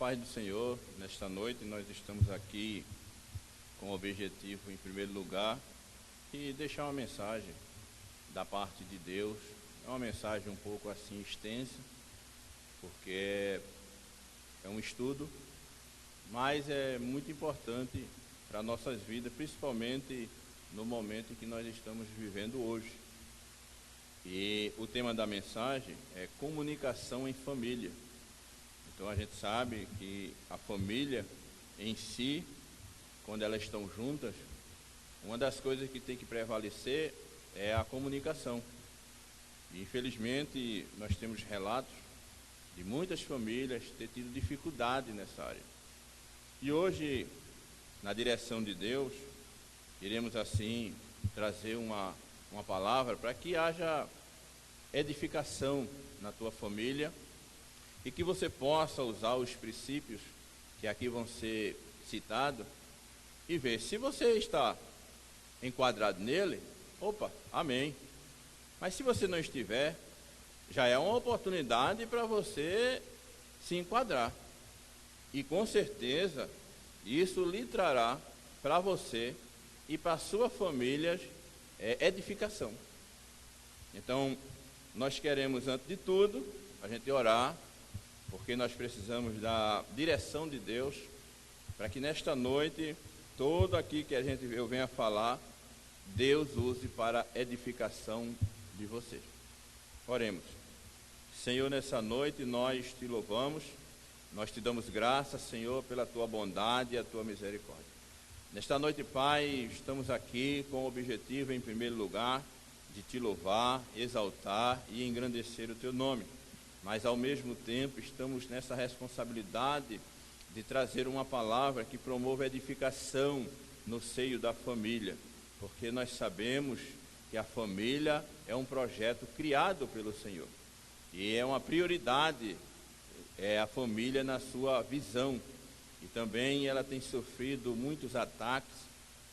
paz do Senhor, nesta noite nós estamos aqui com o objetivo, em primeiro lugar, de deixar uma mensagem da parte de Deus. É uma mensagem um pouco assim extensa, porque é um estudo, mas é muito importante para nossas vidas, principalmente no momento em que nós estamos vivendo hoje. E o tema da mensagem é comunicação em família. Então a gente sabe que a família em si, quando elas estão juntas, uma das coisas que tem que prevalecer é a comunicação. E, infelizmente, nós temos relatos de muitas famílias ter tido dificuldade nessa área. E hoje, na direção de Deus, iremos assim trazer uma palavra para que haja edificação na tua família e que você possa usar os princípios que aqui vão ser citados e ver se você está enquadrado nele. Opa, amém. Mas se você não estiver, já é uma oportunidade para você se enquadrar. E com certeza isso lhe trará para você e para a sua família edificação. Então, nós queremos, antes de tudo, a gente orar, porque nós precisamos da direção de Deus, para que nesta noite, todo aqui que eu venha falar, Deus use para edificação de vocês. Oremos. Senhor, nessa noite nós te louvamos, nós te damos graças, Senhor, pela tua bondade e a tua misericórdia. Nesta noite, Pai, estamos aqui com o objetivo, em primeiro lugar, de te louvar, exaltar e engrandecer o teu nome. Mas, ao mesmo tempo, estamos nessa responsabilidade de trazer uma palavra que promova edificação no seio da família, porque nós sabemos que a família é um projeto criado pelo Senhor, e é uma prioridade a família na sua visão, e também ela tem sofrido muitos ataques,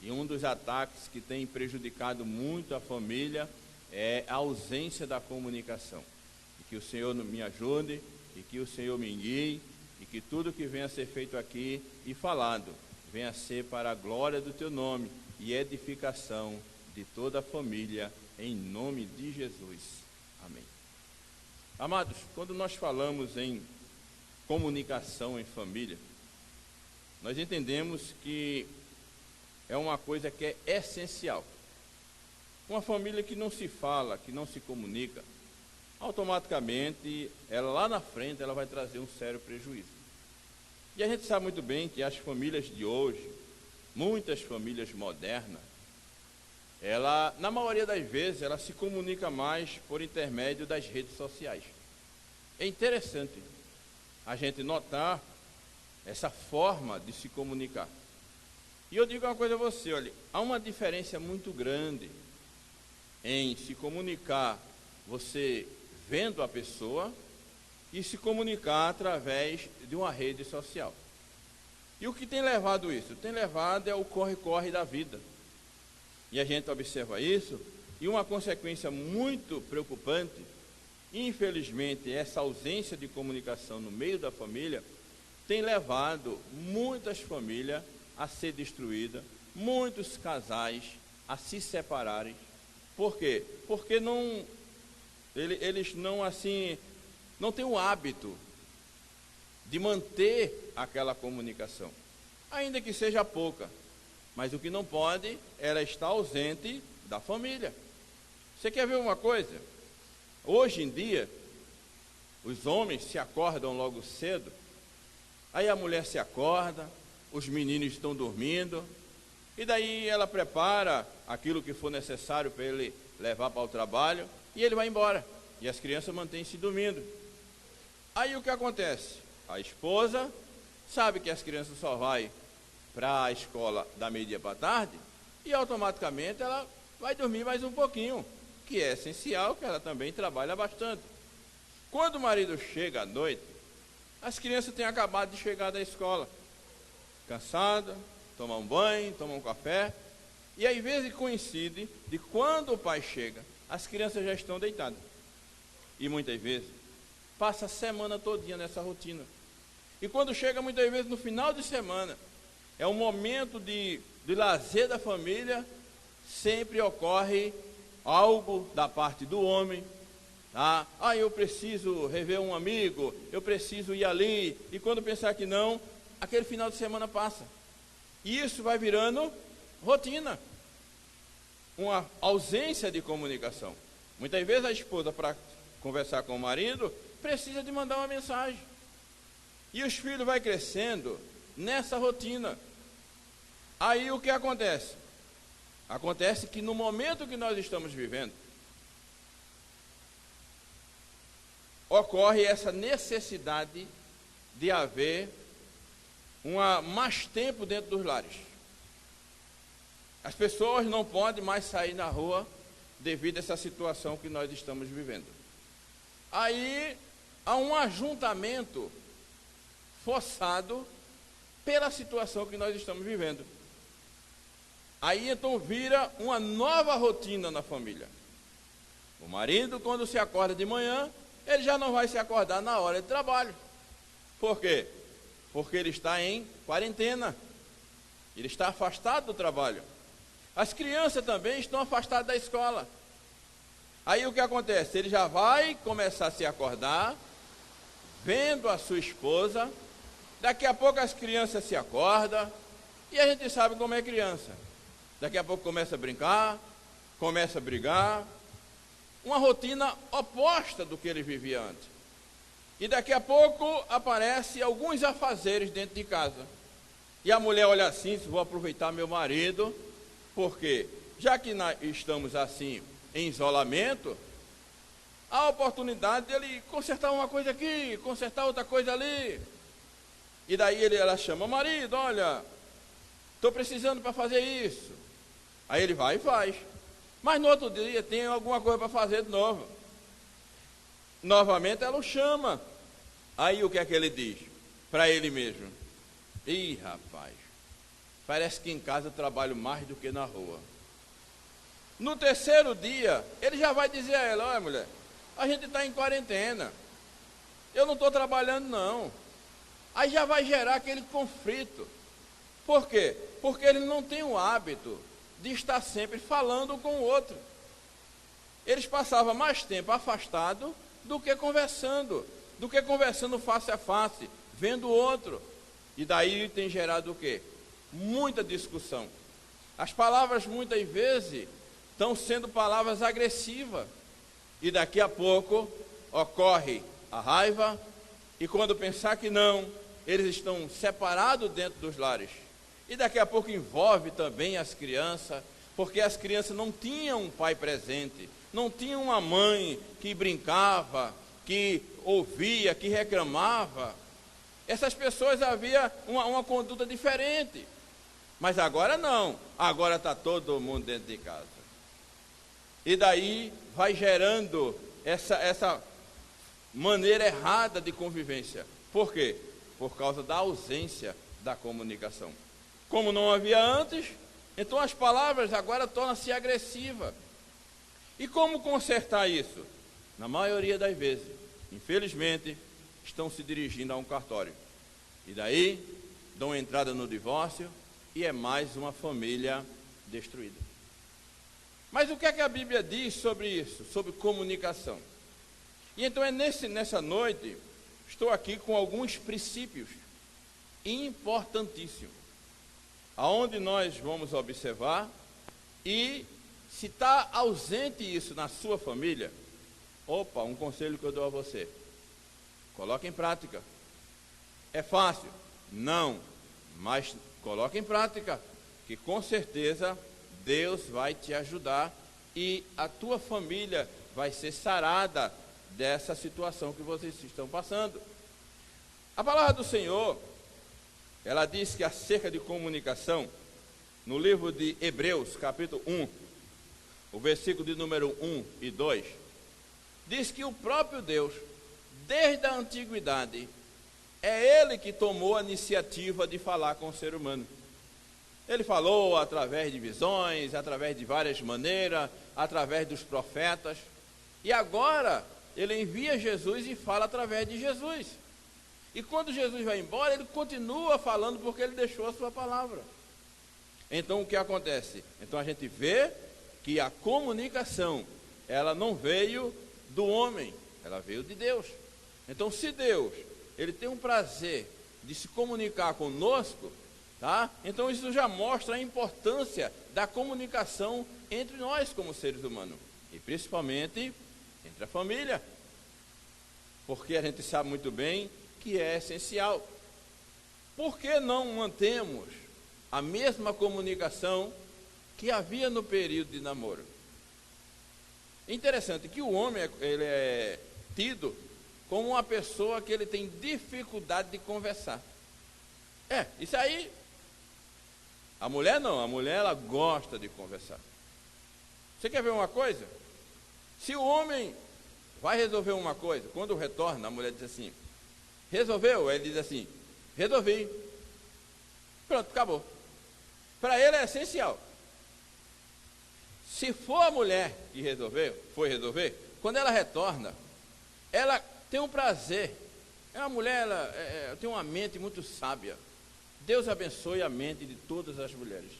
e um dos ataques que tem prejudicado muito a família é a ausência da comunicação. Que o Senhor me ajude, e que o Senhor me guie, e que tudo que venha a ser feito aqui e falado, venha a ser para a glória do teu nome e edificação de toda a família, em nome de Jesus. Amém. Amados, quando nós falamos em comunicação em família, nós entendemos que é uma coisa que é essencial. Uma família que não se fala, que não se comunica, automaticamente, ela lá na frente, ela vai trazer um sério prejuízo. E a gente sabe muito bem que as famílias de hoje, muitas famílias modernas, ela, na maioria das vezes, ela se comunica mais por intermédio das redes sociais. É interessante a gente notar essa forma de se comunicar. E eu digo uma coisa a você, olha, há uma diferença muito grande em se comunicar, você vendo a pessoa, e se comunicar através de uma rede social. E o que tem levado isso? Tem levado é o corre-corre da vida. E a gente observa isso, e uma consequência muito preocupante, infelizmente, essa ausência de comunicação no meio da família, tem levado muitas famílias a ser destruídas, muitos casais a se separarem. Por quê? Porque eles não têm o hábito de manter aquela comunicação, ainda que seja pouca, mas o que não pode é estar ausente da família. Você quer ver uma coisa? Hoje em dia, os homens se acordam logo cedo, aí a mulher se acorda, os meninos estão dormindo, e daí ela prepara aquilo que for necessário para ele levar para o trabalho, e ele vai embora, e as crianças mantêm-se dormindo. Aí o que acontece? A esposa sabe que as crianças só vão para a escola da meia-dia para a tarde, e automaticamente ela vai dormir mais um pouquinho, que é essencial, que ela também trabalha bastante. Quando o marido chega à noite, as crianças têm acabado de chegar da escola, cansada, tomam um banho, tomam um café, e às vezes coincide de quando o pai chega, as crianças já estão deitadas. E muitas vezes passa a semana todinha nessa rotina. E quando chega muitas vezes no final de semana, é um momento de lazer da família, sempre ocorre algo da parte do homem. Tá? Eu preciso rever um amigo, eu preciso ir ali. E quando pensar que não, aquele final de semana passa. E isso vai virando rotina. Uma ausência de comunicação. Muitas vezes a esposa, para conversar com o marido, precisa de mandar uma mensagem. E os filhos vão crescendo nessa rotina. Aí o que acontece? Acontece que no momento que nós estamos vivendo, ocorre essa necessidade de haver mais tempo dentro dos lares. As pessoas não podem mais sair na rua devido a essa situação que nós estamos vivendo. Aí há um ajuntamento forçado pela situação que nós estamos vivendo. Aí então vira uma nova rotina na família. O marido, quando se acorda de manhã, ele já não vai se acordar na hora de trabalho. Por quê? Porque ele está em quarentena. Ele está afastado do trabalho. As crianças também estão afastadas da escola. Aí o que acontece? Ele já vai começar a se acordar, vendo a sua esposa. Daqui a pouco as crianças se acordam. E a gente sabe como é criança. Daqui a pouco começa a brincar, começa a brigar. Uma rotina oposta do que ele vivia antes. E daqui a pouco aparecem alguns afazeres dentro de casa. E a mulher olha assim, vou aproveitar meu marido, porque já que nós estamos assim em isolamento, há a oportunidade dele consertar uma coisa aqui, consertar outra coisa ali. E daí ela chama o marido, olha, estou precisando para fazer isso. Aí ele vai e faz. Mas no outro dia tem alguma coisa para fazer de novo. Novamente ela o chama. Aí o que é que ele diz? Para ele mesmo. Ih, rapaz, parece que em casa eu trabalho mais do que na rua. No terceiro dia, ele já vai dizer a ela, olha mulher, a gente está em quarentena. Eu não estou trabalhando não. Aí já vai gerar aquele conflito. Por quê? Porque ele não tem o hábito de estar sempre falando com o outro. Eles passavam mais tempo afastados do que conversando face a face, vendo o outro. E daí tem gerado o quê? Muita discussão. As palavras muitas vezes estão sendo palavras agressivas. E daqui a pouco ocorre a raiva, e quando pensar que não, eles estão separados dentro dos lares. E daqui a pouco envolve também as crianças, porque as crianças não tinham um pai presente, não tinham uma mãe que brincava, que ouvia, que reclamava. Essas pessoas havia uma conduta diferente. Mas agora não, agora está todo mundo dentro de casa. E daí vai gerando essa maneira errada de convivência. Por quê? Por causa da ausência da comunicação. Como não havia antes, então as palavras agora tornam-se agressivas. E como consertar isso? Na maioria das vezes, infelizmente, estão se dirigindo a um cartório. E daí, dão entrada no divórcio e é mais uma família destruída. Mas o que é que a Bíblia diz sobre isso? Sobre comunicação. E então nessa noite, estou aqui com alguns princípios importantíssimos, aonde nós vamos observar, e se está ausente isso na sua família, um conselho que eu dou a você, coloque em prática. É fácil? Não, mas coloque em prática, que com certeza Deus vai te ajudar e a tua família vai ser sarada dessa situação que vocês estão passando. A palavra do Senhor, ela diz que acerca de comunicação, no livro de Hebreus, capítulo 1, o versículo de número 1 e 2, diz que o próprio Deus, desde a antiguidade, é Ele que tomou a iniciativa de falar com o ser humano. Ele falou através de visões, através de várias maneiras, através dos profetas, e agora Ele envia Jesus e fala através de Jesus. E quando Jesus vai embora, ele continua falando porque ele deixou a sua palavra. Então o que acontece? Então a gente vê que a comunicação, ela não veio do homem, ela veio de Deus. Então se Deus, ele tem um prazer de se comunicar conosco, tá? Então isso já mostra a importância da comunicação entre nós como seres humanos. E principalmente entre a família. Porque a gente sabe muito bem que é essencial. Por que não mantemos a mesma comunicação que havia no período de namoro? Interessante que o homem ele é tido como uma pessoa que ele tem dificuldade de conversar. Isso aí. A mulher não, a mulher ela gosta de conversar. Você quer ver uma coisa? Se o homem vai resolver uma coisa, quando retorna, a mulher diz assim, resolveu? Ele diz assim, resolvi. Pronto, acabou. Para ele é essencial. Se for a mulher que foi resolver, quando ela retorna, ela tem um prazer. É uma mulher, ela tem uma mente muito sábia. Deus abençoe a mente de todas as mulheres.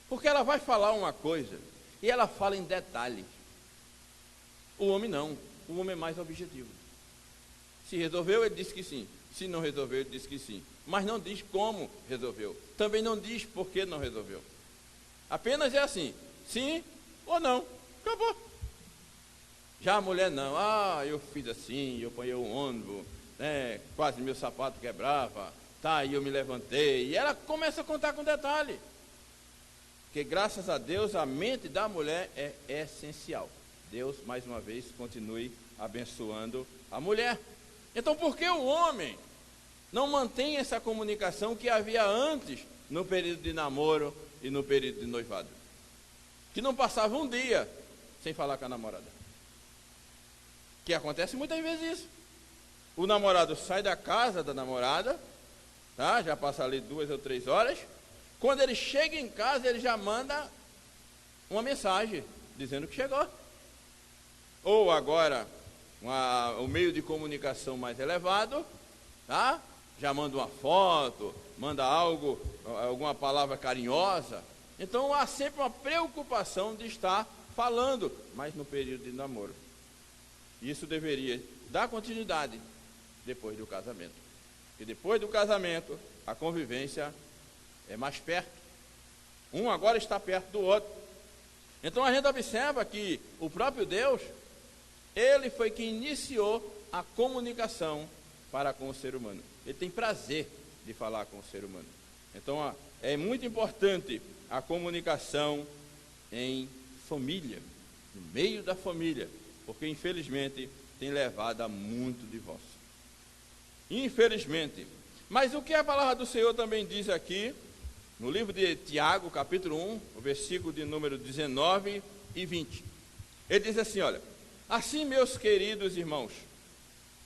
Porque ela vai falar uma coisa e ela fala em detalhes. O homem não. O homem é mais objetivo. Se resolveu, ele disse que sim. Se não resolveu, ele disse que sim. Mas não diz como resolveu. Também não diz por que não resolveu. Apenas é assim, sim ou não. Acabou. Já a mulher não. Eu fiz assim, eu apanhei um ônibus, quase meu sapato quebrava, aí eu me levantei. E ela começa a contar com detalhe. Porque graças a Deus a mente da mulher é essencial. Deus, mais uma vez, continue abençoando a mulher. Então, por que o homem não mantém essa comunicação que havia antes, no período de namoro e no período de noivado? Que não passava um dia sem falar com a namorada. Que acontece muitas vezes isso. O namorado sai da casa da namorada, tá? Já passa ali 2 ou 3 horas. Quando ele chega em casa, ele já manda uma mensagem dizendo que chegou. Ou agora, o meio de comunicação mais elevado, tá? Já manda uma foto, manda algo, alguma palavra carinhosa. Então há sempre uma preocupação de estar falando, mas no período de namoro. Isso deveria dar continuidade depois do casamento. E depois do casamento, a convivência é mais perto. Um agora está perto do outro. Então a gente observa que o próprio Deus, ele foi quem iniciou a comunicação para com o ser humano. Ele tem prazer de falar com o ser humano. Então é muito importante a comunicação em família, no meio da família, porque infelizmente tem levado a muito divórcio. Infelizmente. Mas o que a palavra do Senhor também diz aqui, no livro de Tiago, capítulo 1, o versículo de número 19 e 20. Ele diz assim, olha, assim, meus queridos irmãos,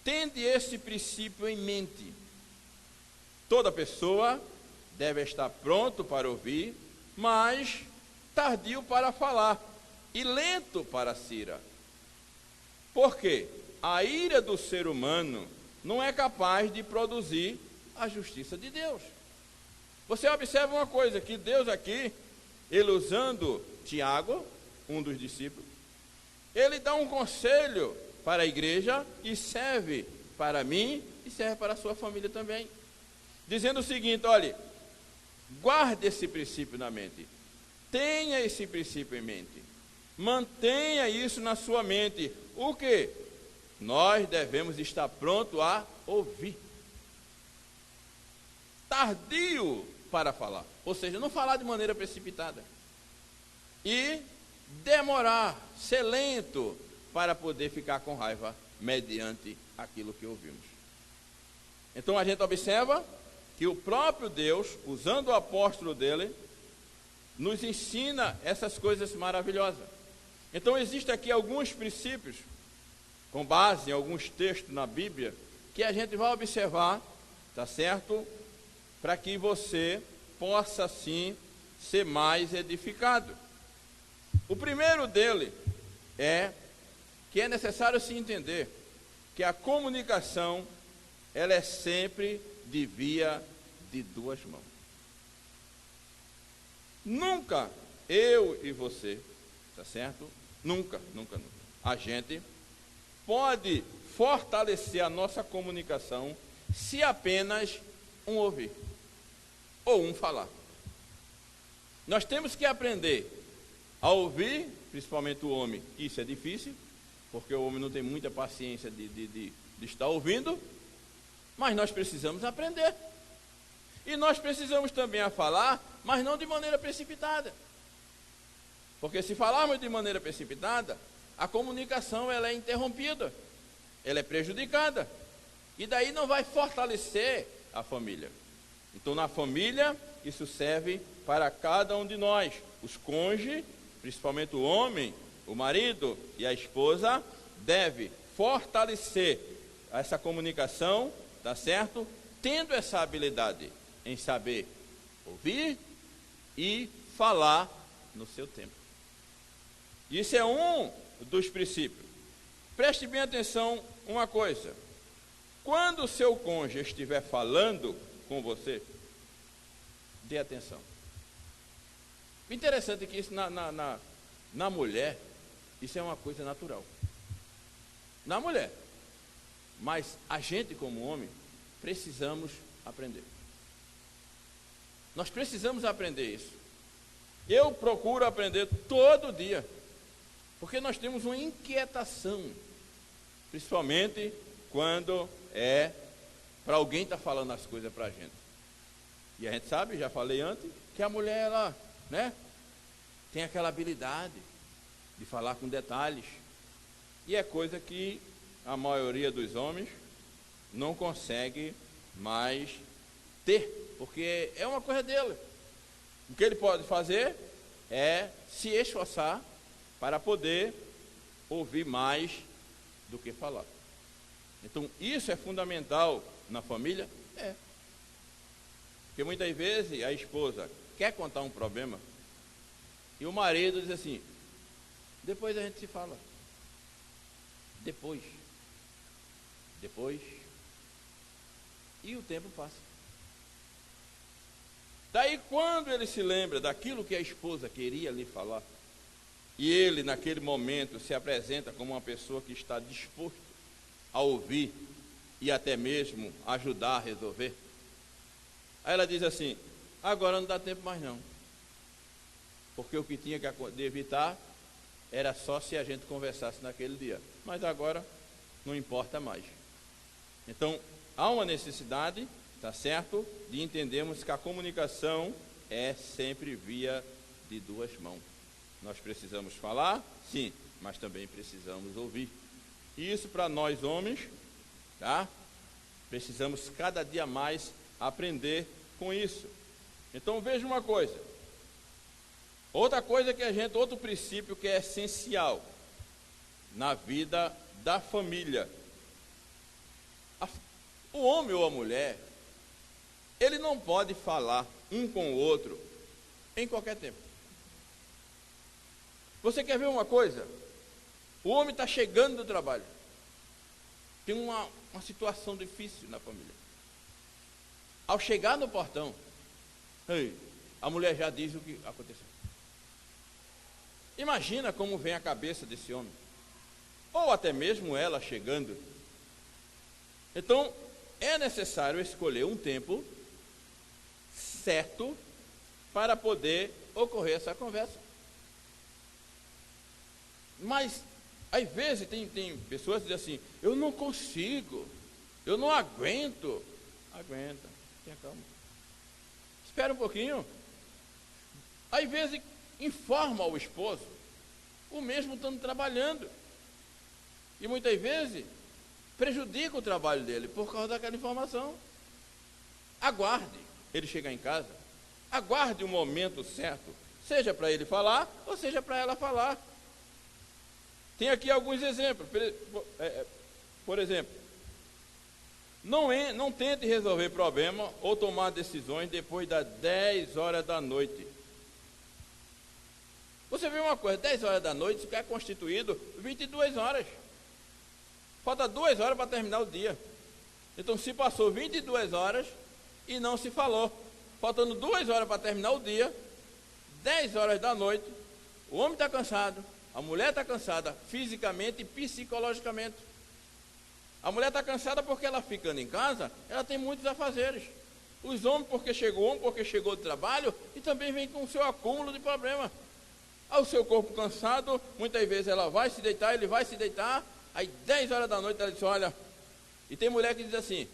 tende esse princípio em mente. Toda pessoa deve estar pronto para ouvir, mas tardio para falar e lento para a ira. Porque a ira do ser humano não é capaz de produzir a justiça de Deus. Você observa uma coisa, que Deus aqui, ele usando Tiago, um dos discípulos, ele dá um conselho para a igreja e serve para mim e serve para a sua família também. Dizendo o seguinte, olhe, guarde esse princípio na mente. Tenha esse princípio em mente. Mantenha isso na sua mente. O quê? Nós devemos estar prontos a ouvir. Tardio para falar. Ou seja, não falar de maneira precipitada. E demorar, ser lento para poder ficar com raiva mediante aquilo que ouvimos. Então a gente observa que o próprio Deus, usando o apóstolo dele, nos ensina essas coisas maravilhosas. Então existem aqui alguns princípios, com base em alguns textos na Bíblia, que a gente vai observar, tá certo? Para que você possa assim ser mais edificado. O primeiro dele é que é necessário se entender que a comunicação ela é sempre de via de duas mãos. Nunca eu e você, tá certo? Nunca. A gente pode fortalecer a nossa comunicação se apenas um ouvir ou um falar. Nós temos que aprender a ouvir, principalmente o homem. Isso é difícil, porque o homem não tem muita paciência de estar ouvindo, mas nós precisamos aprender. E nós precisamos também a falar, mas não de maneira precipitada. Porque se falarmos de maneira precipitada, a comunicação ela é interrompida, ela é prejudicada. E daí não vai fortalecer a família. Então, na família, isso serve para cada um de nós. Os cônjuges, principalmente o homem, o marido e a esposa, deve fortalecer essa comunicação, tá certo? Tendo essa habilidade em saber ouvir e falar no seu tempo. Isso é um dos princípios. Preste bem atenção uma coisa. Quando o seu cônjuge estiver falando com você, dê atenção. O interessante é que isso na mulher, isso é uma coisa natural. Na mulher. Mas a gente, como homem, precisamos aprender. Nós precisamos aprender isso. Eu procuro aprender todo dia. Porque nós temos uma inquietação. Principalmente quando é para alguém estar falando as coisas para a gente. E a gente sabe, já falei antes, que a mulher, ela, tem aquela habilidade de falar com detalhes. E é coisa que a maioria dos homens não consegue mais ter, porque é uma coisa dele. O que ele pode fazer é se esforçar para poder ouvir mais do que falar. Então, isso é fundamental na família? É. Porque muitas vezes a esposa quer contar um problema e o marido diz assim: depois a gente se fala. Depois. E o tempo passa. Daí, quando ele se lembra daquilo que a esposa queria lhe falar, e ele, naquele momento, se apresenta como uma pessoa que está disposto a ouvir e até mesmo ajudar a resolver, aí ela diz assim: agora não dá tempo mais não, porque o que tinha que evitar era só se a gente conversasse naquele dia, mas agora não importa mais. Então, há uma necessidade, tá certo, de entendermos que a comunicação é sempre via de duas mãos. Nós precisamos falar, sim, mas também precisamos ouvir. E isso para nós homens, tá? Precisamos cada dia mais aprender com isso. Então veja uma coisa. Outra coisa outro princípio que é essencial na vida da família. O homem ou a mulher, ele não pode falar um com o outro em qualquer tempo. Você quer ver uma coisa? O homem está chegando do trabalho. Tem uma situação difícil na família. Ao chegar no portão, a mulher já diz o que aconteceu. Imagina como vem a cabeça desse homem. Ou até mesmo ela chegando. Então, é necessário escolher um tempo certo para poder ocorrer essa conversa. Mas, às vezes, tem pessoas que dizem assim: eu não consigo, eu não aguento. Aguenta, tenha calma. Espera um pouquinho. Às vezes, informa ao esposo, o mesmo estando trabalhando. E muitas vezes, prejudica o trabalho dele por causa daquela informação. Aguarde ele chegar em casa. Aguarde o momento certo, seja para ele falar ou seja para ela falar. Tem aqui alguns exemplos. Por exemplo, não tente resolver problema ou tomar decisões depois das 10 horas da noite. Você vê uma coisa, 10 horas da noite fica constituído 22 horas. Falta 2 horas para terminar o dia. Então, se passou 22 horas e não se falou, faltando 2 horas para terminar o dia, 10 horas da noite, o homem está cansado, a mulher está cansada, fisicamente e psicologicamente. A mulher está cansada porque ela ficando em casa, ela tem muitos afazeres. Os homens porque chegou do trabalho e também vem com o seu acúmulo de problema. Ao seu corpo cansado, muitas vezes ela vai se deitar, ele vai se deitar, aí 10 horas da noite ela diz, olha, e tem mulher que diz assim,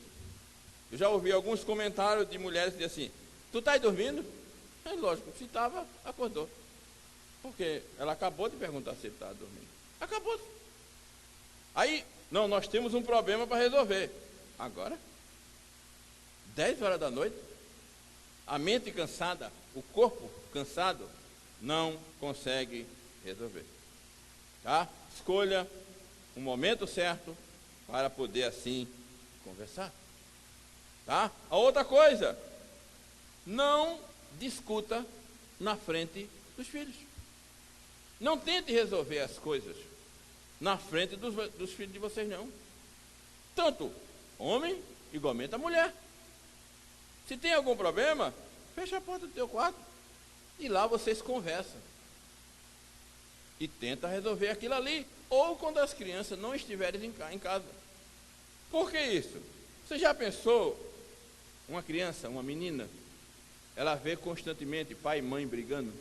eu já ouvi alguns comentários de mulheres que dizem assim, tu estás dormindo? É lógico, se estava, acordou. Porque ela acabou de perguntar se ele estava dormindo. Acabou. Aí, não, nós temos um problema para resolver. Agora, 10 horas da noite, a mente cansada, o corpo cansado, não consegue resolver. Tá? Escolha um momento certo para poder assim conversar. Tá? A outra coisa, não discuta na frente dos filhos. Não tente resolver as coisas na frente dos filhos de vocês, não. Tanto homem, igualmente a mulher. Se tem algum problema, fecha a porta do teu quarto e lá vocês conversam. E tenta resolver aquilo ali. Ou quando as crianças não estiverem em casa. Por que isso? Você já pensou, uma criança, uma menina, ela vê constantemente pai e mãe brigando?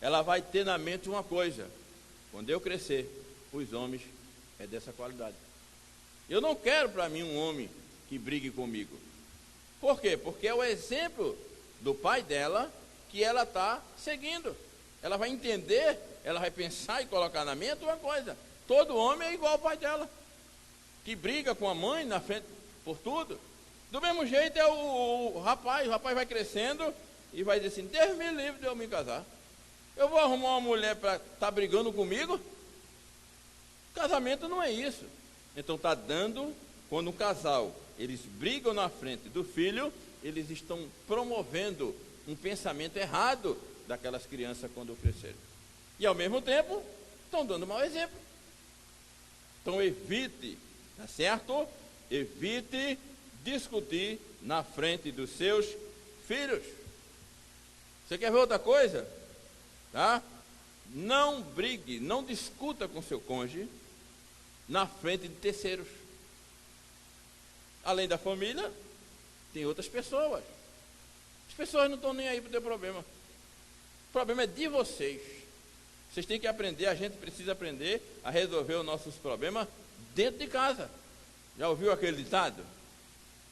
Ela vai ter na mente uma coisa: quando eu crescer, os homens é dessa qualidade. Eu não quero para mim um homem que brigue comigo. Por quê? Porque é o exemplo do pai dela que ela está seguindo. Ela vai entender, ela vai pensar e colocar na mente uma coisa: todo homem é igual ao pai dela, que briga com a mãe na frente por tudo. Do mesmo jeito é o rapaz vai crescendo e vai dizer assim: Deus me livre de eu me casar. Eu vou arrumar uma mulher para estar brigando comigo? Casamento não é isso. Então está dando, quando um casal, eles brigam na frente do filho, eles estão promovendo um pensamento errado daquelas crianças quando crescerem. E ao mesmo tempo, estão dando mau exemplo. Então evite, tá certo? Evite discutir na frente dos seus filhos. Você quer ver outra coisa? Tá? Não brigue, não discuta com seu cônjuge na frente de terceiros. Além da família, tem outras pessoas. As pessoas não estão nem aí para o teu problema. O problema é de vocês. Vocês têm que aprender, a gente precisa aprender a resolver os nossos problemas dentro de casa. Já ouviu aquele ditado?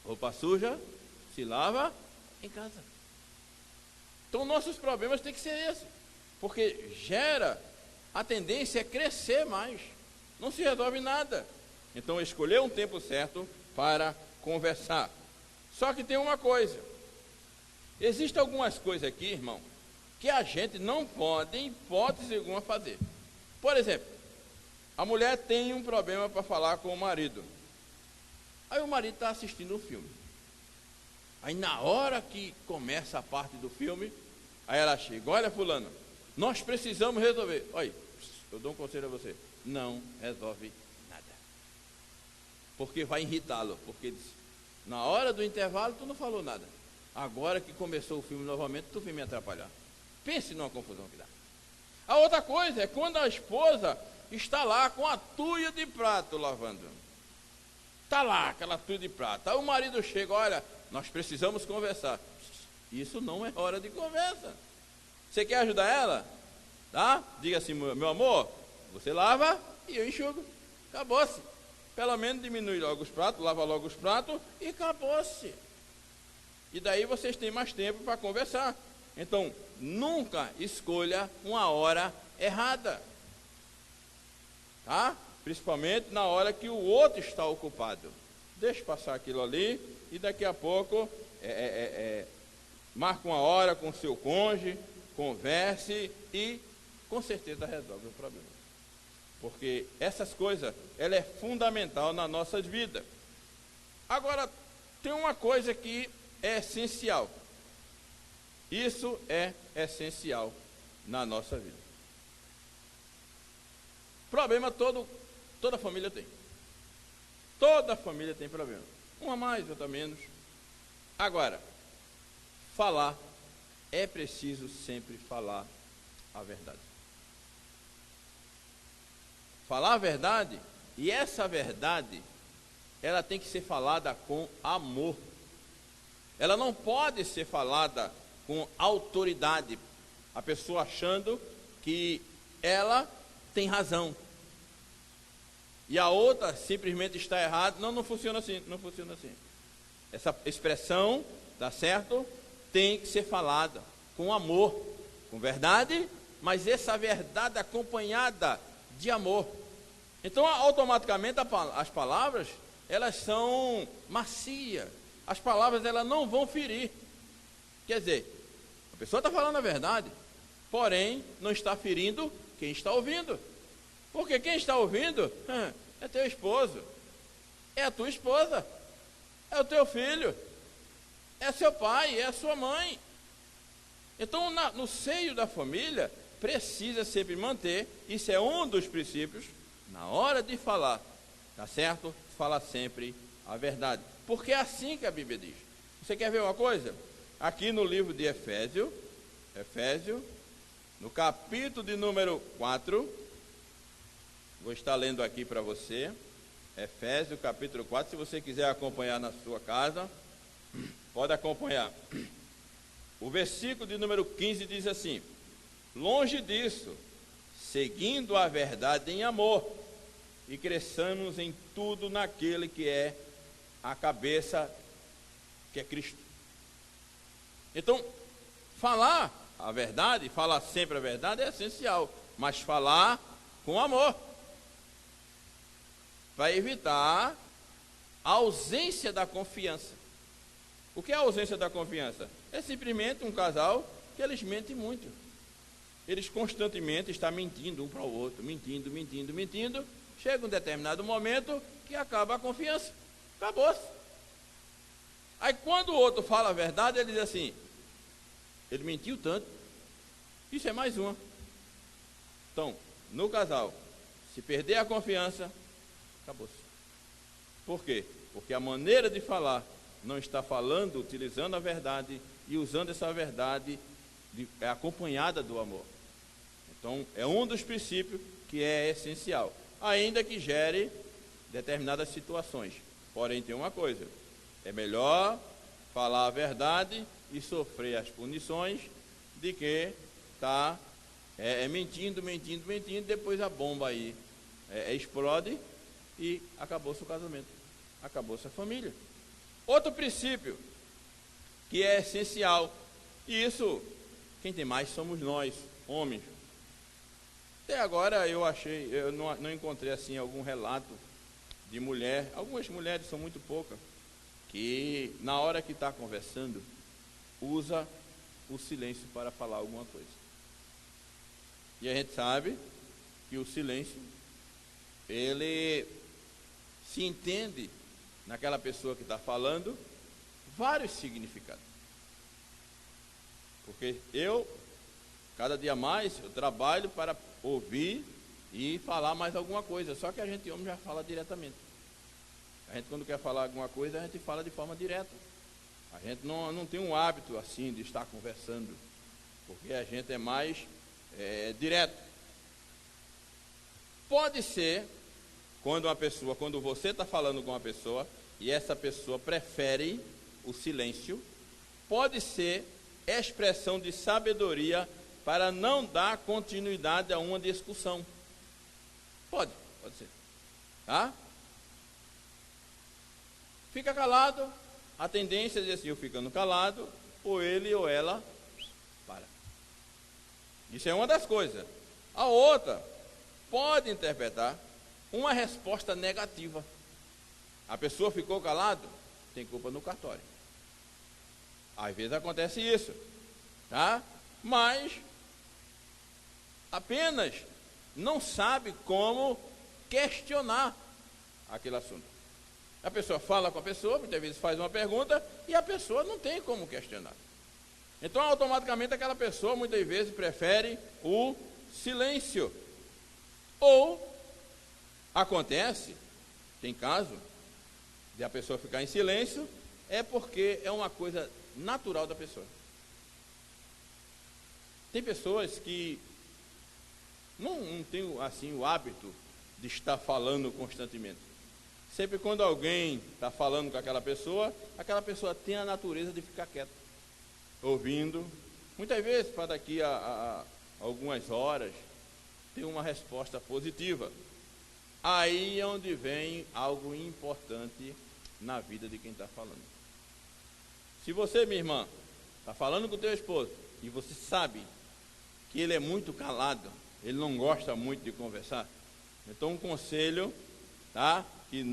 Roupa suja se lava em casa. Então nossos problemas têm que ser esses, porque gera, a tendência é crescer mais. Não se resolve nada. Então escolher um tempo certo para conversar. Só que tem uma coisa. Existem algumas coisas aqui, irmão, que a gente não pode, em hipótese alguma, fazer. Por exemplo, a mulher tem um problema para falar com o marido. Aí o marido está assistindo o filme. Aí na hora que começa a parte do filme, aí ela chega: olha, fulano, nós precisamos resolver. Olha, eu dou um conselho a você: não resolve nada. Porque vai irritá-lo. Porque na hora do intervalo tu não falou nada. Agora que começou o filme novamente, tu vem me atrapalhar. Pense numa confusão que dá. A outra coisa é quando a esposa está lá com a tuia de prato lavando. Está lá aquela tuia de prato. Aí o marido chega: olha, nós precisamos conversar. Isso não é hora de conversa. Você quer ajudar ela? Tá? Diga assim: meu amor, você lava e eu enxugo. Acabou-se. Pelo menos diminui logo os pratos, lava logo os pratos e acabou-se. E daí vocês têm mais tempo para conversar. Então, nunca escolha uma hora errada. Tá? Principalmente na hora que o outro está ocupado. Deixa passar aquilo ali e daqui a pouco marque uma hora com o seu cônjuge, converse e com certeza resolve o problema. Porque essas coisas, ela é fundamental nas nossas vidas. Agora, tem uma coisa que é essencial. Isso é essencial na nossa vida. Problema toda família tem. Toda família tem problema. Uma a mais, outra a menos. Agora, falar, é preciso sempre falar a verdade. Falar a verdade, e essa verdade, ela tem que ser falada com amor. Ela não pode ser falada com autoridade, a pessoa achando que ela tem razão e a outra simplesmente está errada. Não funciona assim, não funciona assim. Essa expressão, tá certo, tem que ser falada com amor, com verdade, mas essa verdade acompanhada de amor. Então, automaticamente, as palavras, elas são macias. As palavras, elas não vão ferir. Quer dizer, a pessoa está falando a verdade, porém, não está ferindo quem está ouvindo. Porque quem está ouvindo é teu esposo, é a tua esposa, é o teu filho, é seu pai, é a sua mãe. Então, no seio da família, precisa sempre manter, isso é um dos princípios, na hora de falar, tá certo? Fala sempre a verdade. Porque é assim que a Bíblia diz. Você quer ver uma coisa? Aqui no livro de Efésio, no capítulo de número 4, vou estar lendo aqui para você, Efésios capítulo 4, se você quiser acompanhar na sua casa, pode acompanhar. O versículo de número 15 diz assim: longe disso, seguindo a verdade em amor, e cresçamos em tudo naquele que é a cabeça, que é Cristo. Então, falar a verdade, falar sempre a verdade é essencial, mas falar com amor, para evitar a ausência da confiança. O que é a ausência da confiança? É simplesmente um casal que eles mentem muito. Eles constantemente estão mentindo um para o outro, mentindo. Chega um determinado momento que acaba a confiança. Acabou-se. Aí quando o outro fala a verdade, ele diz assim: ele mentiu tanto. Isso é mais uma. Então, no casal, se perder a confiança, acabou-se. Por quê? Porque a maneira de falar não está falando, utilizando a verdade, e usando essa verdade é acompanhada do amor. Então, é um dos princípios que é essencial, ainda que gere determinadas situações. Porém, tem uma coisa: é melhor falar a verdade e sofrer as punições de que estar mentindo, depois a bomba aí explode e acabou-se o casamento, acabou-se a família. Outro princípio que é essencial, e isso quem tem mais somos nós, homens. Até agora eu não encontrei assim algum relato de mulher, algumas mulheres são muito poucas, que na hora que está conversando, usa o silêncio para falar alguma coisa. E a gente sabe que o silêncio, ele se entende naquela pessoa que está falando vários significados. Porque cada dia mais, eu trabalho para ouvir e falar mais alguma coisa. Só que a gente, homem, já fala diretamente. A gente, quando quer falar alguma coisa, a gente fala de forma direta. A gente não tem um hábito assim de estar conversando, porque a gente é mais direto. Pode ser quando você está falando com uma pessoa e essa pessoa prefere o silêncio, pode ser expressão de sabedoria para não dar continuidade a uma discussão. Pode ser. Tá? Fica calado, a tendência é dizer assim: eu ficando calado, ou ele ou ela para. Isso é uma das coisas. A outra pode interpretar uma resposta negativa. A pessoa ficou calado, tem culpa no cartório. Às vezes acontece isso, tá? Mas apenas não sabe como questionar aquele assunto. A pessoa fala com a pessoa, muitas vezes faz uma pergunta e a pessoa não tem como questionar. Então, automaticamente, aquela pessoa muitas vezes prefere o silêncio. Ou acontece, tem caso, de a pessoa ficar em silêncio, é porque é uma coisa natural da pessoa. Tem pessoas que não têm assim o hábito de estar falando constantemente. Sempre quando alguém está falando com aquela pessoa tem a natureza de ficar quieta, ouvindo. Muitas vezes, para daqui a algumas horas, ter uma resposta positiva. Aí é onde vem algo importante na vida de quem está falando. Se você, minha irmã, está falando com o teu esposo e você sabe que ele é muito calado, ele não gosta muito de conversar, então um conselho, tá? Que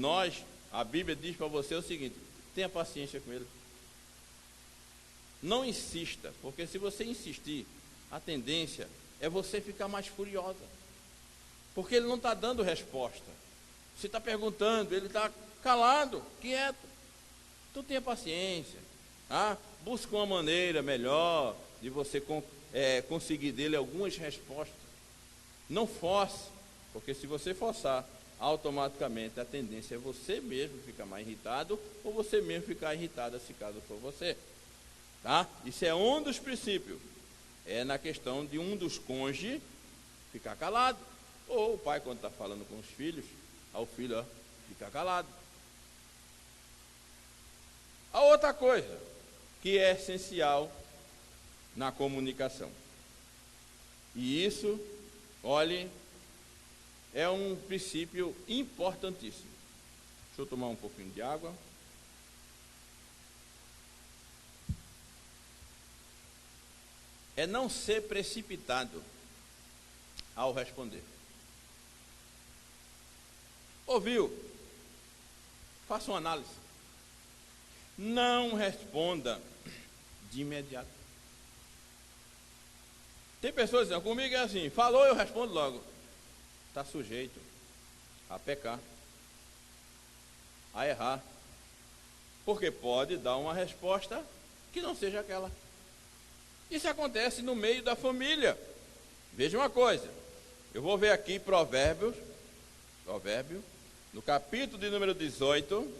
a Bíblia diz para você o seguinte: tenha paciência com ele. Não insista, porque se você insistir, a tendência é você ficar mais furiosa, porque ele não está dando resposta. Você está perguntando, ele está calado, quieto. Então tenha paciência, tá? Busque uma maneira melhor de você conseguir dele algumas respostas. Não force, porque se você forçar, automaticamente a tendência é você mesmo ficar mais irritado, ou você mesmo ficar irritada se caso for você, tá? Isso é um dos princípios, é na questão de um dos cônjuges ficar calado, ou o pai quando está falando com os filhos, ao filho ficar calado. A outra coisa que é essencial na comunicação, e isso, olhe, é um princípio importantíssimo. Deixa eu tomar um pouquinho de água. É não ser precipitado ao responder. Ouviu? Faça uma análise. Não responda de imediato. Tem pessoas que dizem, comigo é assim, falou, eu respondo logo. Está sujeito a pecar, a errar, porque pode dar uma resposta que não seja aquela. Isso acontece no meio da família. Veja uma coisa, eu vou ver aqui Provérbio, no capítulo de número 18,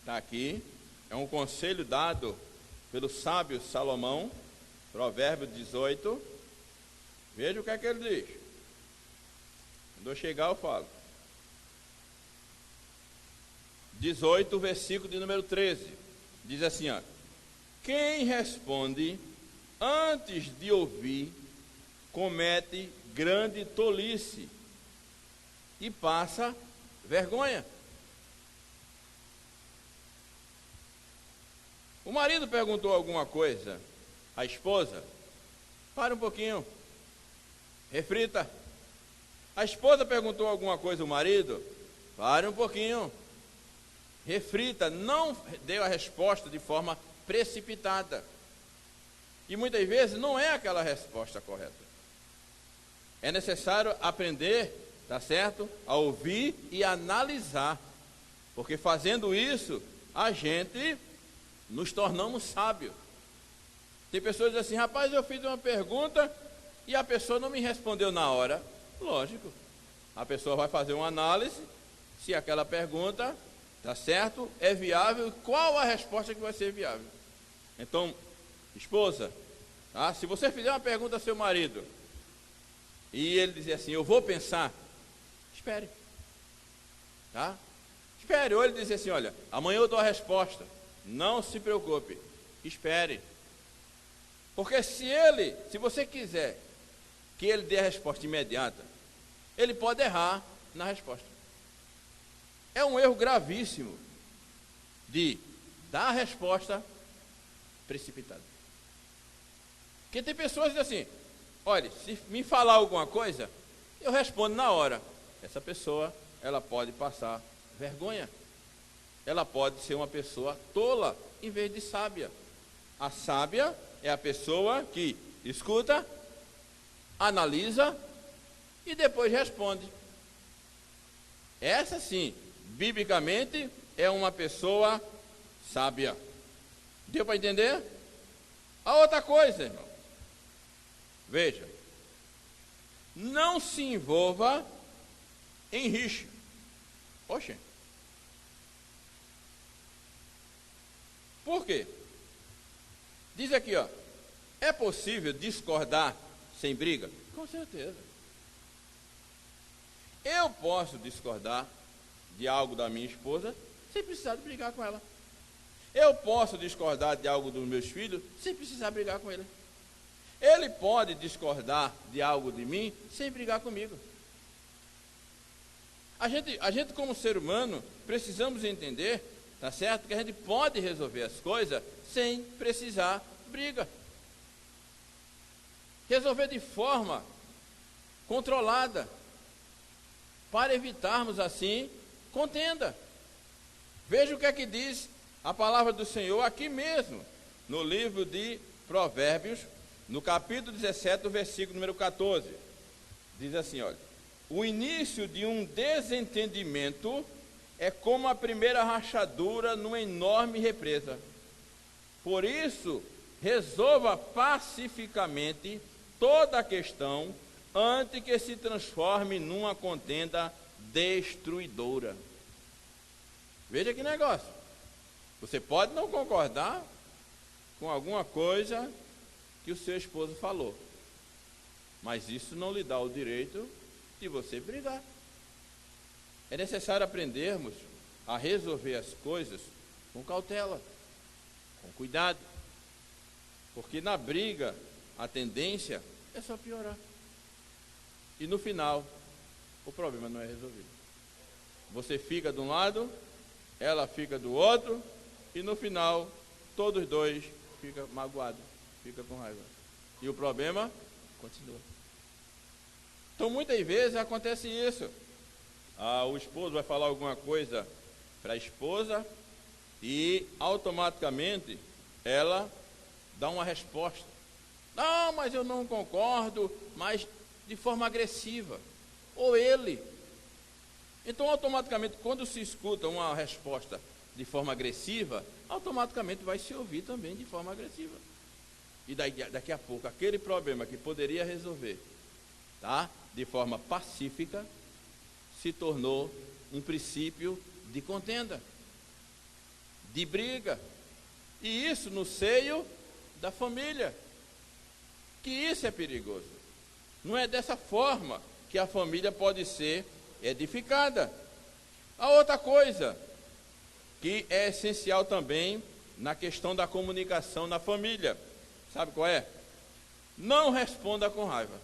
está aqui, é um conselho dado pelo sábio Salomão, Provérbio 18, veja o que é que ele diz. Quando eu chegar eu falo. 18, versículo de número 13. Diz assim, ó: quem responde antes de ouvir, comete grande tolice e passa vergonha. O marido perguntou alguma coisa à esposa, para um pouquinho, reflita. A esposa perguntou alguma coisa ao marido, pare um pouquinho, reflita, não deu a resposta de forma precipitada. E muitas vezes não é aquela resposta correta. É necessário aprender, tá certo? A ouvir e analisar. Porque fazendo isso, a gente nos tornamos sábios. Tem pessoas que dizem assim, rapaz, eu fiz uma pergunta e a pessoa não me respondeu na hora. Lógico, a pessoa vai fazer uma análise, se aquela pergunta, tá certo, é viável, qual a resposta que vai ser viável. Então, esposa, tá? Se você fizer uma pergunta ao seu marido, e ele dizer assim, eu vou pensar, espere, tá? Espere, ou ele dizer assim, olha, amanhã eu dou a resposta, não se preocupe, espere. Porque se você quiser que ele dê a resposta imediata, ele pode errar na resposta. É um erro gravíssimo de dar a resposta precipitada. Porque tem pessoas que dizem assim, olha, se me falar alguma coisa, eu respondo na hora. Essa pessoa, ela pode passar vergonha. Ela pode ser uma pessoa tola, em vez de sábia. A sábia é a pessoa que escuta, analisa e depois responde. Essa sim, biblicamente, é uma pessoa sábia. Deu para entender? A outra coisa, irmão, veja, não se envolva em rixa. Poxa, Por quê? Diz aqui, ó, é possível discordar sem briga? Com certeza. Eu posso discordar de algo da minha esposa sem precisar de brigar com ela. Eu posso discordar de algo dos meus filhos sem precisar brigar com ele. Ele pode discordar de algo de mim sem brigar comigo. A gente como ser humano, precisamos entender, tá certo? Que a gente pode resolver as coisas sem precisar briga. Resolver de forma controlada, para evitarmos assim contenda. Veja o que é que diz a palavra do Senhor aqui mesmo, no livro de Provérbios, no capítulo 17, versículo número 14. Diz assim, olha: o início de um desentendimento é como a primeira rachadura numa enorme represa. Por isso, resolva pacificamente toda a questão antes que se transforme numa contenda destruidora. Veja que negócio. Você pode não concordar com alguma coisa que o seu esposo falou, mas isso não lhe dá o direito de você brigar. É necessário aprendermos a resolver as coisas com cautela, com cuidado, porque na briga a tendência é só piorar. E no final, o problema não é resolvido. Você fica de um lado, ela fica do outro, e no final, todos dois ficam magoados, ficam com raiva. E o problema continua. Então, muitas vezes acontece isso. O esposo vai falar alguma coisa para a esposa e automaticamente ela dá uma resposta. Não, mas eu não concordo, mas de forma agressiva. Ou ele. Então, automaticamente, quando se escuta uma resposta de forma agressiva, automaticamente vai se ouvir também de forma agressiva. E daqui a pouco, aquele problema que poderia resolver, tá, de forma pacífica, se tornou um princípio de contenda, de briga. E isso no seio da família. Que isso é perigoso. Não é dessa forma que a família pode ser edificada. A outra coisa que é essencial também na questão da comunicação na família, sabe qual é? Não responda com raiva.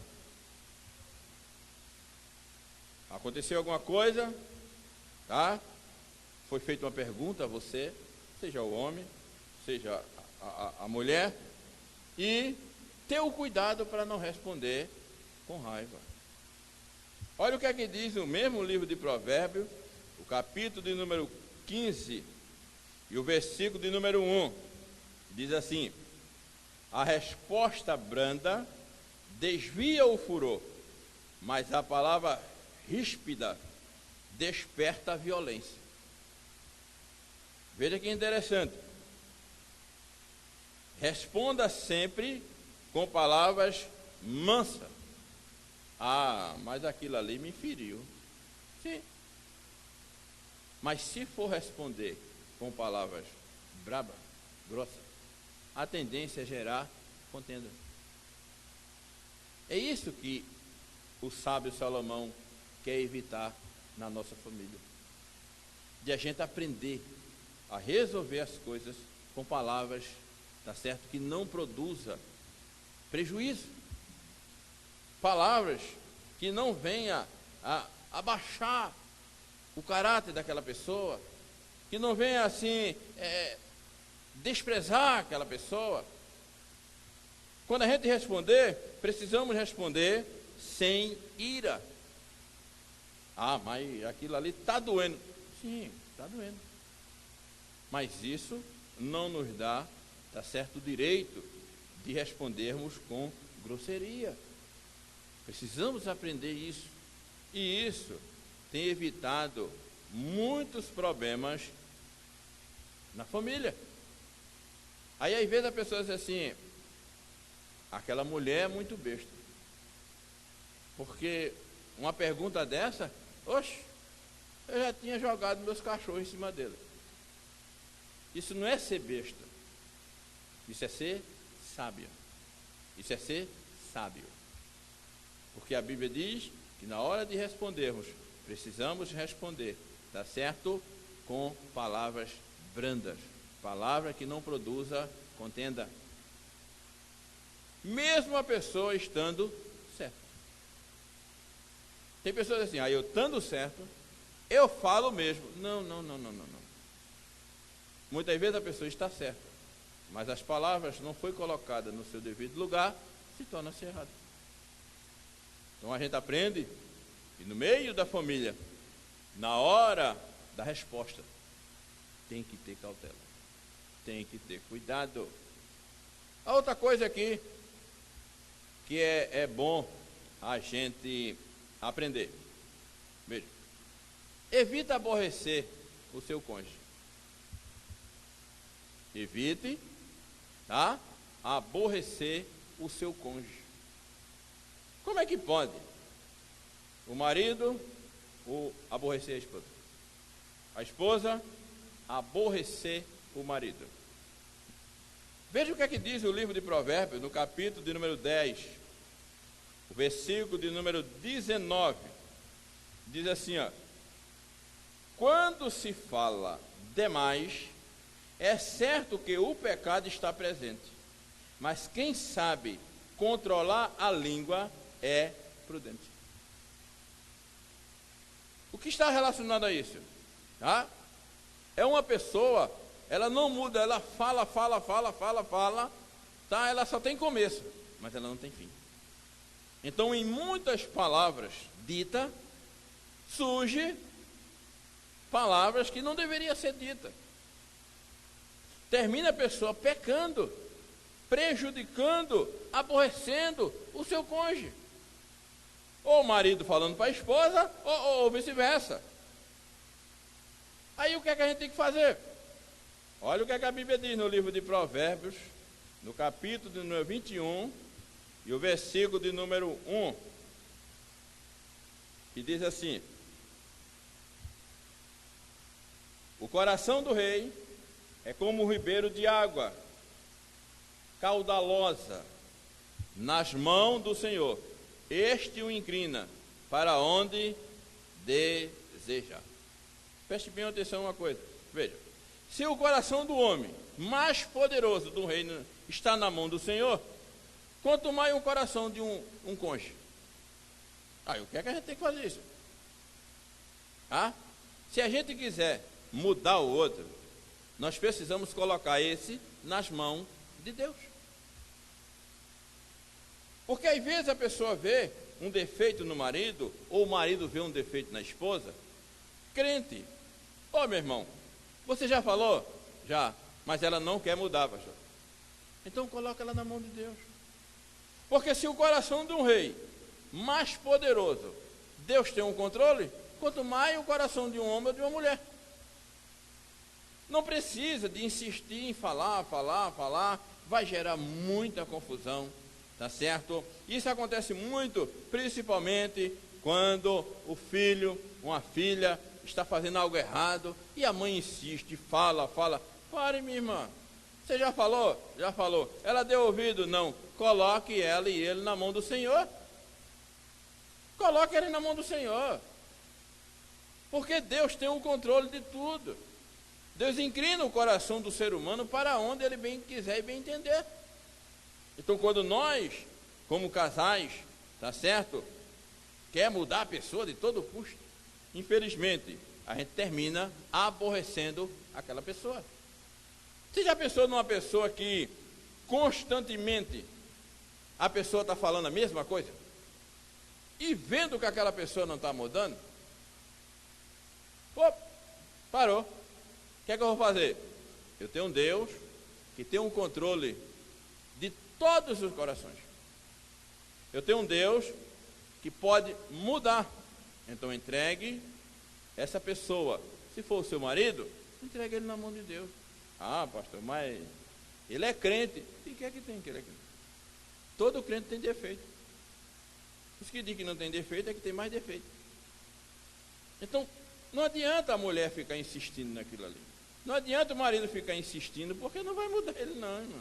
Aconteceu alguma coisa, tá? Foi feita uma pergunta a você, seja o homem, seja a mulher, e ter o cuidado para não responder com raiva. Olha o que é que diz o mesmo livro de Provérbios, o capítulo de número 15 e o versículo de número 1. Diz assim: a resposta branda desvia o furor, mas a palavra ríspida desperta a violência. Veja que interessante. Responda sempre com palavras mansas. Mas aquilo ali me feriu. Sim. Mas se for responder com palavras brabas, grossas, a tendência é gerar contenda. É isso que o sábio Salomão quer evitar na nossa família. De a gente aprender a resolver as coisas com palavras, tá certo? Que não produza prejuízo. Palavras que não venha a abaixar o caráter daquela pessoa, que não venha assim desprezar aquela pessoa. Quando a gente responder, precisamos responder sem ira. Mas aquilo ali está doendo. Sim, está doendo. Mas isso não nos dá, tá certo, o direito de respondermos com grosseria. Precisamos aprender isso. E isso tem evitado muitos problemas na família. Aí às vezes a pessoa diz assim: aquela mulher é muito besta. Porque uma pergunta dessa, oxe, eu já tinha jogado meus cachorros em cima dele. Isso não é ser besta. Isso é ser sábio. Isso é ser sábio. Porque a Bíblia diz que na hora de respondermos, precisamos responder, tá certo? Com palavras brandas. Palavra que não produza contenda. Mesmo a pessoa estando certa. Tem pessoas assim, eu estando certo, eu falo mesmo. Não. Muitas vezes a pessoa está certa, mas as palavras não foi colocadas no seu devido lugar, se torna-se errado. Então a gente aprende que no meio da família, na hora da resposta, tem que ter cautela, tem que ter cuidado. A outra coisa aqui que é bom a gente aprender. Veja, evita aborrecer o seu cônjuge. Evite, tá? Aborrecer o seu cônjuge. Como é que pode o marido aborrecer a esposa? A esposa aborrecer o marido. Veja o que é que diz o livro de Provérbios, no capítulo de número 10, o versículo de número 19. Diz assim, quando se fala demais, é certo que o pecado está presente, mas quem sabe controlar a língua é prudente. O que está relacionado a isso? Tá? É uma pessoa, ela não muda, ela fala, tá? Ela só tem começo, mas ela não tem fim. Então, em muitas palavras ditas, surge palavras que não deveriam ser ditas. Termina a pessoa pecando, prejudicando, aborrecendo o seu cônjuge. Ou o marido falando para a esposa, ou vice-versa. Aí o que é que a gente tem que fazer? Olha o que é que a Bíblia diz no livro de Provérbios, no capítulo de número 21, e o versículo de número 1, que diz assim: o coração do rei é como um ribeiro de água caudalosa nas mãos do Senhor. Este o inclina para onde deseja. Preste bem atenção a uma coisa. Veja, se o coração do homem mais poderoso do reino está na mão do Senhor, quanto mais o coração de um cônjuge. Aí o que é que a gente tem que fazer isso? Se a gente quiser mudar o outro, nós precisamos colocar esse nas mãos de Deus. Porque às vezes a pessoa vê um defeito no marido, ou o marido vê um defeito na esposa, crente. Meu irmão, você já falou? Já, mas ela não quer mudar, pastor. Então coloca ela na mão de Deus. Porque se o coração de um rei mais poderoso, Deus tem um controle, quanto mais o coração de um homem ou de uma mulher. Não precisa de insistir em falar, vai gerar muita confusão, tá certo? Isso acontece muito, principalmente quando o filho, uma filha, está fazendo algo errado, e a mãe insiste, fala. Pare, minha irmã, você já falou? Já falou. Ela deu ouvido? Não. Coloque ela e ele na mão do Senhor. Coloque ele na mão do Senhor. Porque Deus tem o controle de tudo. Deus inclina o coração do ser humano para onde ele bem quiser e bem entender. Então, quando nós, como casais, tá certo, quer mudar a pessoa de todo custo, infelizmente, a gente termina aborrecendo aquela pessoa. Você já pensou numa pessoa que constantemente a pessoa está falando a mesma coisa? E vendo que aquela pessoa não está mudando, parou. O que é que eu vou fazer? Eu tenho um Deus que tem um controle de todos os corações. Eu tenho um Deus que pode mudar. Então entregue essa pessoa. Se for o seu marido, entregue ele na mão de Deus. Pastor, mas ele é crente. E o que é que tem que ele é crente? Todo crente tem defeito. Os que dizem que não tem defeito é que tem mais defeito. Então, não adianta a mulher ficar insistindo naquilo ali. Não adianta o marido ficar insistindo, porque não vai mudar ele não, irmão.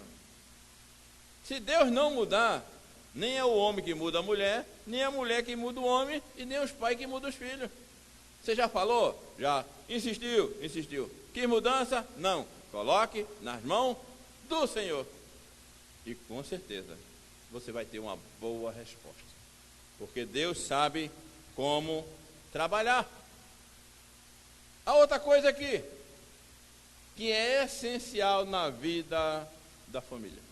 Se Deus não mudar, nem é o homem que muda a mulher, nem é a mulher que muda o homem, e nem os pais que mudam os filhos. Você já falou? Já. Insistiu. Que mudança? Não. Coloque nas mãos do Senhor. E com certeza você vai ter uma boa resposta. Porque Deus sabe como trabalhar. A outra coisa aqui, que é essencial na vida da família.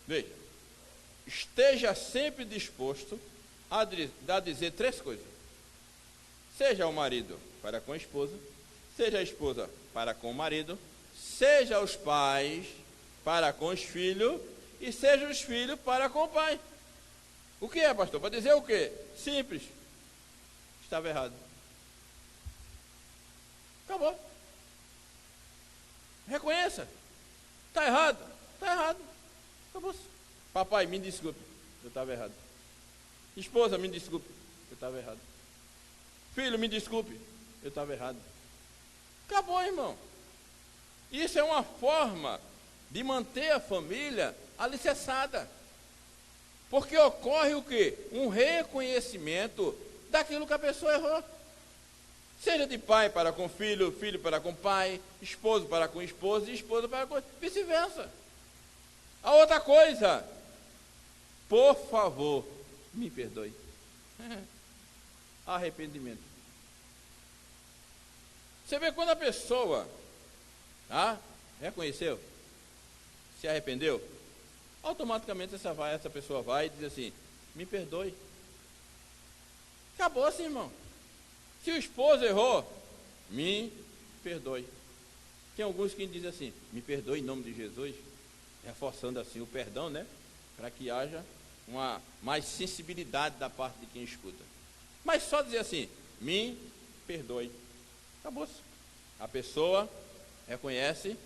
Veja, esteja sempre disposto a dizer 3 coisas. Seja o marido para com a esposa, seja a esposa para com o marido, seja os pais para com os filhos e seja os filhos para com o pai. O que é, pastor? Para dizer o quê? Simples. Estava errado. Acabou. Reconheça. Está errado. Está errado. Acabou. Papai, me desculpe. Eu estava errado. Esposa, me desculpe. Eu estava errado. Filho, me desculpe. Eu estava errado. Acabou, irmão. Isso é uma forma de manter a família alicerçada. Porque ocorre o quê? Um reconhecimento daquilo que a pessoa errou. Seja de pai para com filho, filho para com pai, esposo para com esposa e esposa para com vice-versa. A outra coisa, por favor, me perdoe. Arrependimento. Você vê quando a pessoa reconheceu, se arrependeu, automaticamente essa pessoa vai e diz assim, me perdoe. Acabou assim, irmão. Se o esposo errou, me perdoe. Tem alguns que dizem assim, me perdoe em nome de Jesus, reforçando assim o perdão, né? Para que haja uma mais sensibilidade da parte de quem escuta. Mas só dizer assim, me perdoe. Acabou-se. A pessoa reconhece,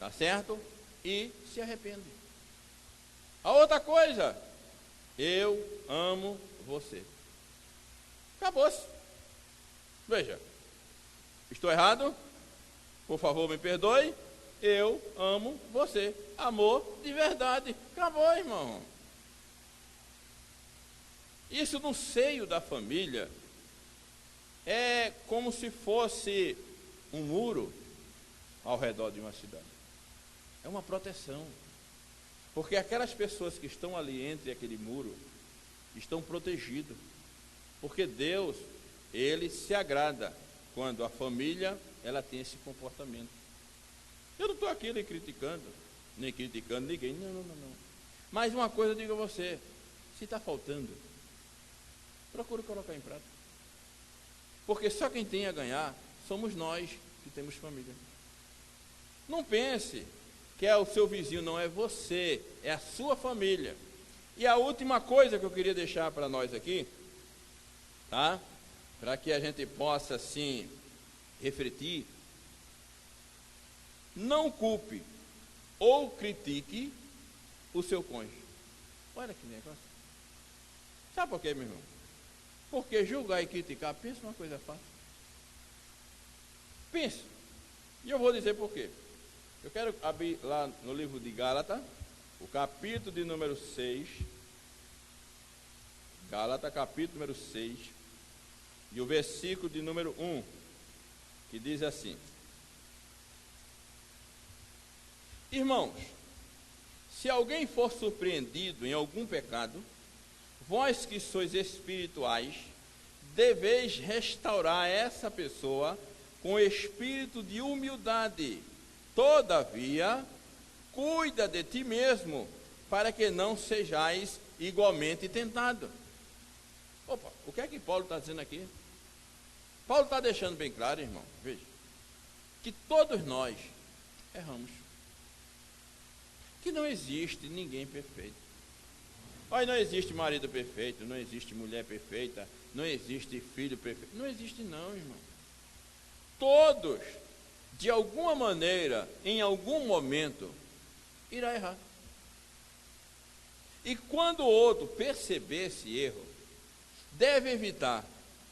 tá certo? E se arrepende. A outra coisa, eu amo você. Acabou-se. Veja, estou errado? Por favor, me perdoe. Eu amo você. Amor de verdade. Acabou, irmão. Isso no seio da família é como se fosse um muro ao redor de uma cidade. É uma proteção. Porque aquelas pessoas que estão ali entre aquele muro estão protegidas. Porque Deus, Ele se agrada quando a família ela tem esse comportamento. Eu não estou aqui nem criticando ninguém. Não. Mas uma coisa eu digo a você, se está faltando, procure colocar em prática. Porque só quem tem a ganhar somos nós que temos família. Não pense que é o seu vizinho, não é você, é a sua família. E a última coisa que eu queria deixar para nós aqui, tá? Para que a gente possa assim refletir, não culpe ou critique o seu cônjuge. Olha que negócio. Sabe por quê, meu irmão? Porque julgar e criticar, pensa uma coisa fácil. Pensa. E eu vou dizer por quê. Eu quero abrir lá no livro de Gálatas, o capítulo de número 6. Gálatas, capítulo número 6. E o versículo de número 1, que diz assim: Irmãos, se alguém for surpreendido em algum pecado, vós que sois espirituais, deveis restaurar essa pessoa com espírito de humildade. Todavia, cuida de ti mesmo, para que não sejais igualmente tentado. Opa, o que é que Paulo está dizendo aqui? Paulo está deixando bem claro, irmão, veja, que todos nós erramos. Que não existe ninguém perfeito. Olha, não existe marido perfeito, não existe mulher perfeita, não existe filho perfeito. Não existe não, irmão. Todos, de alguma maneira, em algum momento, irá errar. E quando o outro perceber esse erro, deve evitar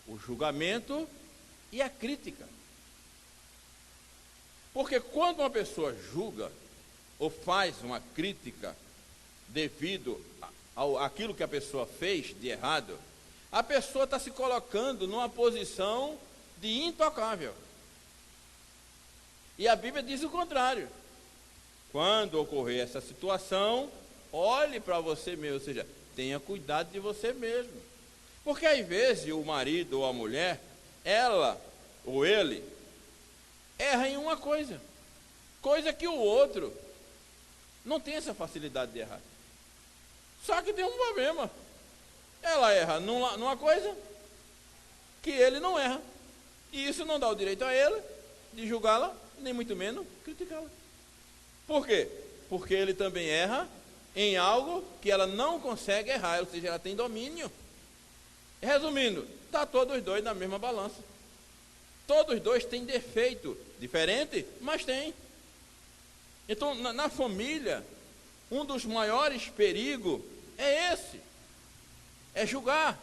o julgamento e a crítica. Porque quando uma pessoa julga ou faz uma crítica devido àquilo que a pessoa fez de errado, a pessoa está se colocando numa posição de intocável. E a Bíblia diz o contrário. Quando ocorrer essa situação, olhe para você mesmo, ou seja, tenha cuidado de você mesmo. Porque às vezes o marido ou a mulher, ela ou ele, erra em uma coisa que o outro não tem essa facilidade de errar. Só que tem um problema. Ela erra numa coisa que ele não erra. E isso não dá o direito a ele de julgá-la, nem muito menos criticá-la. Por quê? Porque ele também erra em algo que ela não consegue errar, ou seja, ela tem domínio. Resumindo, está todos os dois na mesma balança. Todos os dois têm defeito, diferente, mas tem. Então, na família, um dos maiores perigos é esse. É julgar.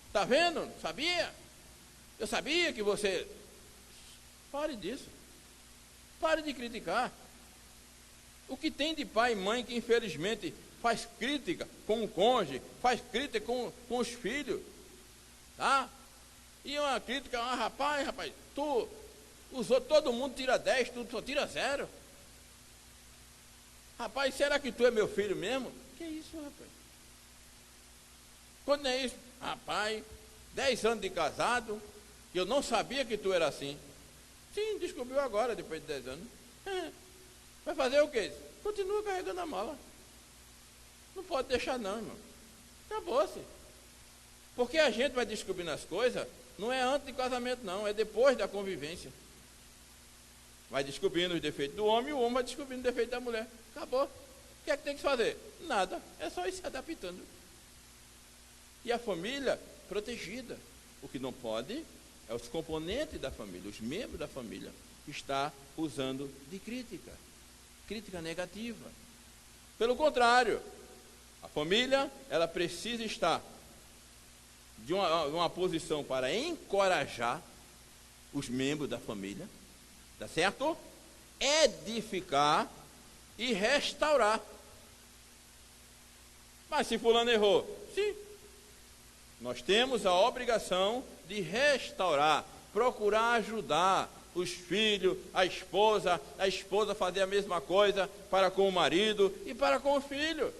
Está vendo? Sabia? Eu sabia que você... Pare disso. Pare de criticar. O que tem de pai e mãe que infelizmente faz crítica com o cônjuge, faz crítica com os filhos, tá? E uma crítica, rapaz, tu usou, todo mundo tira 10, tu só tira 0. Rapaz, será que tu é meu filho mesmo? Que isso, rapaz? Quando é isso? Rapaz, 10 anos de casado, eu não sabia que tu era assim. Sim, descobriu agora, depois de 10 anos. Vai fazer o quê? Continua carregando a mala. Não pode deixar não, irmão. Acabou-se. Porque a gente vai descobrindo as coisas, não é antes de casamento não, é depois da convivência. Vai descobrindo os defeitos do homem, e o homem vai descobrindo os defeitos da mulher. Acabou. O que é que tem que fazer? Nada. É só ir se adaptando. E a família protegida. O que não pode é os componentes da família, os membros da família, estar usando de crítica. Crítica negativa. Pelo contrário, a família, ela precisa estar de uma posição para encorajar os membros da família, tá certo? Edificar e restaurar. Mas se fulano errou, sim, nós temos a obrigação de restaurar, procurar ajudar os filhos, a esposa fazer a mesma coisa para com o marido e para com o filho.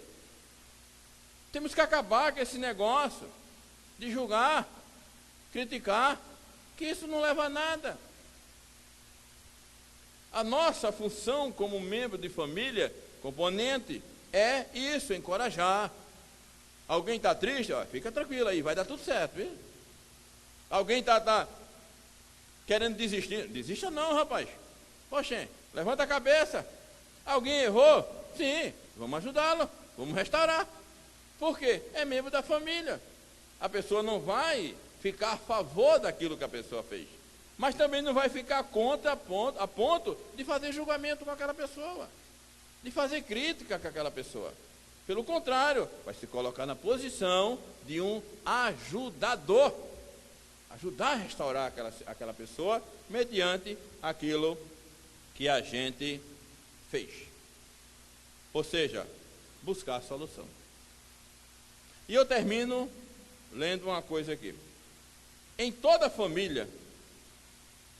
Temos que acabar com esse negócio de julgar, criticar, que isso não leva a nada. A nossa função como membro de família, componente, é isso, encorajar. Alguém está triste? Ó, fica tranquilo aí, vai dar tudo certo, viu? Alguém está querendo desistir? Desista não, rapaz. Poxa, levanta a cabeça. Alguém errou? Sim, vamos ajudá-lo, vamos restaurar. Por quê? É membro da família. A pessoa não vai ficar a favor daquilo que a pessoa fez, mas também não vai ficar contra a ponto de fazer julgamento com aquela pessoa, de fazer crítica com aquela pessoa. Pelo contrário, vai se colocar na posição de um ajudador, ajudar a restaurar aquela pessoa mediante aquilo que a gente fez. Ou seja, buscar a solução. E eu termino lendo uma coisa aqui. Em toda família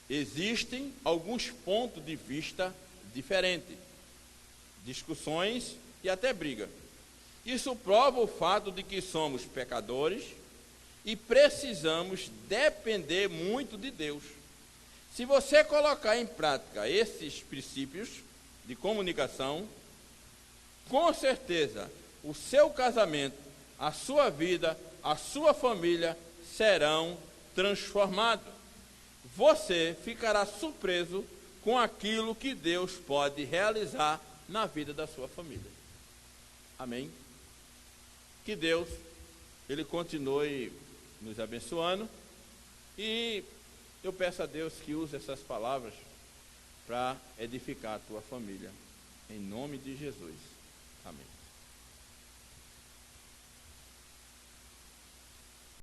existem alguns pontos de vista diferentes, discussões e até briga. Isso prova o fato de que somos pecadores e precisamos depender muito de Deus. Se você colocar em prática esses princípios de comunicação, com certeza o seu casamento, a sua vida, a sua família serão transformados. Você ficará surpreso com aquilo que Deus pode realizar na vida da sua família. Amém? Que Deus, Ele continue nos abençoando, e eu peço a Deus que use essas palavras para edificar a tua família. Em nome de Jesus. Amém.